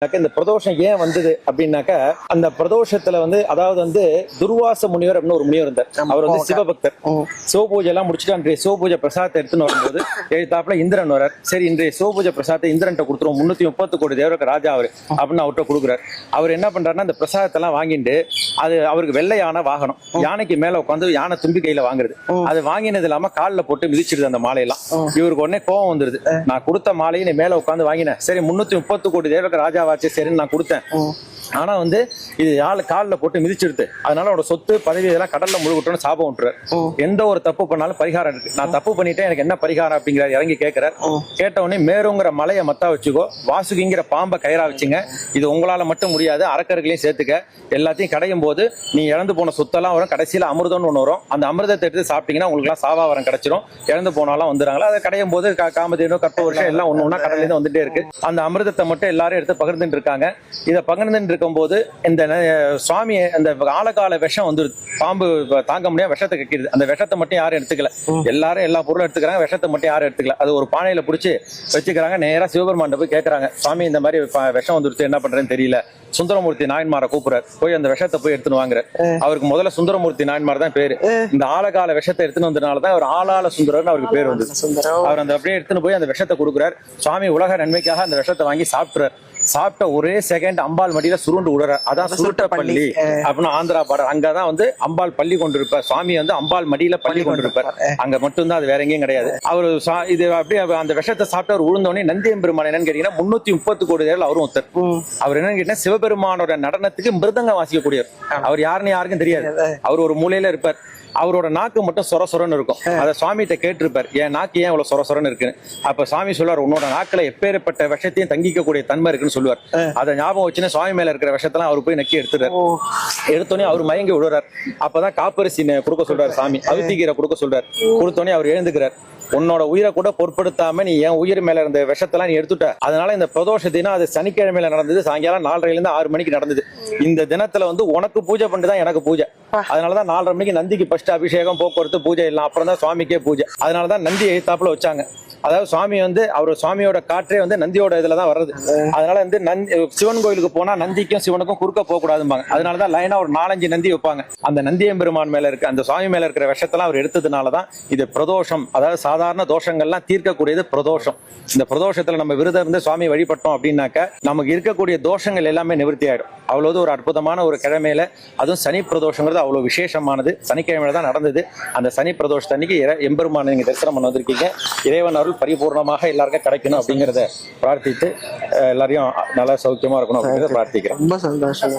இந்த பிரதோஷம் ஏன் வந்தது அப்படின்னாக்கா அந்த பிரதோஷத்துல அதாவது துர்வாச முனிவர் அப்படின்னு ஒரு முனிவர் இருந்தார். அவர் சிவபக்தர். சிவபூஜை எல்லாம் முடிச்சுட்டு அன்றைய சிவபூஜை பிரசாதத்தை எடுத்துன்னு வரும்போது எழுத்தாப்புல இந்திரன் வரார். சரி, இன்றைய சிவபூஜை பிரசாதத்தை இந்திரன் கொடுத்துருவோம், 330 கோடி தேவருக்கு ராஜா அவரு அப்படின்னு அவர்கிட்ட கொடுக்குறாரு. அவர் என்ன பண்றாருன்னா அந்த பிரசாதத்தை எல்லாம் வாங்கிட்டு அது அவருக்கு வெள்ளை யானை வாகனம், யானைக்கு மேல உட்காந்து யானை தும்பி கையில வாங்குறது. அது வாங்கினது இல்லாம காலில் போட்டு மிதிச்சிடுது அந்த மாலையெல்லாம். இவருக்கு உடனே கோவம் வந்துருது. நான் கொடுத்த மாலையை மேல உட்காந்து வாங்கினேன், சரி 330 கோடி தேவருக்கு ராஜா வாச்சு சரின்னு நான் கொடுத்தேன், ஆனா இது காலில் போட்டு மிதிச்சிடுது, அதனால அவரோட சொத்து பதவி இதெல்லாம் கடல்ல முழுகட்டும்னு சாபம் விட்டுறாரு. எந்த ஒரு தப்பு பண்ணாலும் பரிகாரம் இருக்கு, நான் தப்பு பண்ணிட்டேன் எனக்கு என்ன பரிகாரம் அப்படிங்கிறார். இறங்கி கேட்கிறார். கேட்ட உடனே மேருங்கிற மலையை மத்தா வச்சுக்கோ, வாசுகிங்கிற பாம்பை கயிறா வச்சுங்க, இது உங்களால மட்டும் முடியாது, அரக்கர்களையும் சேர்த்துக்க, எல்லாத்தையும் கடையும் போது நீ இழந்து போன சொத்தெல்லாம் வரும், கடைசியில அமிர்தம்னு ஒன்று வரும், அந்த அமிர்தத்தை எடுத்து சாப்பிட்டீங்கன்னா உங்களுக்கு எல்லாம் சாவாவரம் கிடைச்சிடும், இழந்து போனாலும் வந்துடுறாங்களா. அதை கடையும் போது காமதேனு கற்ப வருஷம் எல்லாம் ஒண்ணு ஒண்ணா கடல்ல இருந்து வந்துட்டே இருக்கு. அந்த அமிர்தத்தை மட்டும் எல்லாரும் எடுத்து பகிர்ந்துட்டு இருக்காங்க. இதை பகிர்ந்துட்டு இருக்கும்போது இந்த சுவாமி அந்த ஆழகால விஷம் வந்துருது, பாம்பு தாங்க முடியாது விஷத்தை கக்கிடுது. அந்த விஷத்தை மட்டும் யாரும் எடுத்துக்கல, எல்லாரும் எல்லா பொருளும் எடுத்துக்கிறாங்க, விஷத்தை மட்டும் யாரும் எடுத்துக்கல. அது ஒரு பானையில பிடிச்சி வச்சுக்கிறாங்க. நேரா சிவபெருமான் போய் கேட்கறாங்க, சுவாமி இந்த மாதிரி விஷம் வந்துருச்சு, என்ன பண்றேன்னு தெரியல. சுந்தரமூர்த்தி நாயன்மாரை கூப்பிடுறாரு, போய் அந்த விஷத்தை போய் எடுத்துன்னு வாங்குறாரு. அவருக்கு முதல்ல சுந்தரமூர்த்தி நாயன்மார் தான் பேரு. இந்த ஆழகால விஷத்தை எடுத்துன்னு வந்ததுனாலதான் அவர் ஆளாள சுந்தரர்னு அவருக்கு பேர் வந்து. அவர் அந்த அப்படியே எடுத்துன்னு போய் அந்த விஷத்தை கொடுக்குறாரு. சுவாமி உலக நன்மைக்காக அந்த விஷத்தை வாங்கி சாப்பிட்டுறாரு. சாப்பிட்ட ஒரே செகண்ட் அம்பாள் மடியில சுருண்டு விடுறார். அதான் சுருட்ட பள்ளி அப்படின்னு ஆந்திரா பாடர். அங்கதான் அம்பாள் பள்ளி கொண்டிருப்பார். சுவாமி அம்பாள் மடியில பள்ளி கொண்டிருப்பார். அங்க மட்டும்தான், அது வேற எங்கேயும் கிடையாது. அவரு இது அப்படியே அந்த விஷத்தை சாப்பிட்டு அவர் உழுந்தோடனே நந்தியம்பெருமான் என்னன்னு கேட்டீங்கன்னா 330 கோடி தேவர்கள் அவரும் ஒருத்தர். அவர் என்னன்னு கேட்டீங்கன்னா சிவபெருமானோட நடனத்துக்கு மிருதங்கம் வாசிக்கக்கூடியவர். அவர் யாருன்னு யாருக்கும் தெரியாது. அவர் ஒரு மூலையில இருப்பார். அவரோட நாக்கு மட்டும் சொர சொரன்னு இருக்கும். அதை சுவாமிகிட்ட கேட்டிருப்பார், என் நாக்கு ஏன் இவ்வளவு சொர சொரன்னு இருக்குன்னு. அப்ப சுவாமி சொல்லுவார், உன்னோட நாக்குல எப்பேற்பட்ட விஷத்தையும் தங்கிக்கக்கூடிய தன்மை இருக்குன்னு சொல்லுவார். அதை ஞாபகம் வச்சுன்னா சுவாமி மேல இருக்கிற விஷத்தெல்லாம் அவர் போய் நக்கி எடுத்துறாரு. எடுத்தோடனே அவர் மயங்கி விடுறார். அப்பதான் காப்பரிசி கொடுக்க சொல்றாரு சாமி, அவித்திகீரை கொடுக்க சொல்றாரு. கொடுத்தோடனே அவர் எழுந்துக்கிறார். உன்னோட உயிரை கூட பொருட்படுத்தாம நீ என் உயிர் மேல இருந்த விஷத்தெல்லாம் நீ எடுத்துட்ட. அதனால இந்த பிரதோஷ தினம் அது சனிக்கிழமையில நடந்தது, சாயங்காலம் 4:30 6 மணிக்கு நடந்தது. இந்த தினத்துல உனக்கு பூஜை பண்ணிட்டுதான் எனக்கு பூஜை. அதனாலதான் 4:30 மணிக்கு நந்திக்கு ஃபர்ஸ்ட் அபிஷேகம், போக்குவரத்து, பூஜை எல்லாம், அப்புறம் தான் சுவாமிக்கே பூஜை. அதனாலதான் நந்தி எழுத்தாப்புல வச்சாங்க. அதாவது சுவாமி அவர் சுவாமியோட காற்றே நந்தியோட இதுலதான் வர்றது. அதனால சிவன் கோயிலுக்கு போனா நந்திக்கும் சிவனுக்கும் குறுக்க போக கூடாதும்பாங்க. அதனாலதான் லைனா ஒரு 4-5 நந்தி வைப்பாங்க. அந்த நந்தியம்பெருமான் மேல இருக்க அந்த சுவாமி மேல இருக்கிற விஷத்தெல்லாம் அவர் எடுத்ததுனாலதான் இது பிரதோஷம். அதாவது சாதாரண தோஷங்கள்லாம் தீர்க்கக்கூடியது பிரதோஷம். இந்த பிரதோஷத்துல நம்ம விரதம் இருந்து சுவாமி வழிபட்டோம் அப்படின்னாக்க நமக்கு இருக்கக்கூடிய தோஷங்கள் எல்லாமே நிவர்த்தி ஆயிடும். அவ்வளவு ஒரு அற்புதமான ஒரு கிழமையில, அதுவும் சனி பிரதோஷங்கிறது அவ்வளவு விசேஷமானது. சனிக்கிழமையில தான் நடந்தது. அந்த சனி பிரதோஷத்தன்னைக்கு எம்பெருமான் நீங்க தரிசனம் பண்ண வந்திருக்கீங்க. இறைவன் அருள் பரிபூர்ணமாக எல்லாருக்கும் கிடைக்கணும் அப்படிங்கிறத பிரார்த்தித்து எல்லாரையும் நல்லா சௌக்கியமா இருக்கணும் அப்படிங்கிறத பிரார்த்திக்கிறேன். ரொம்ப சந்தோஷம்.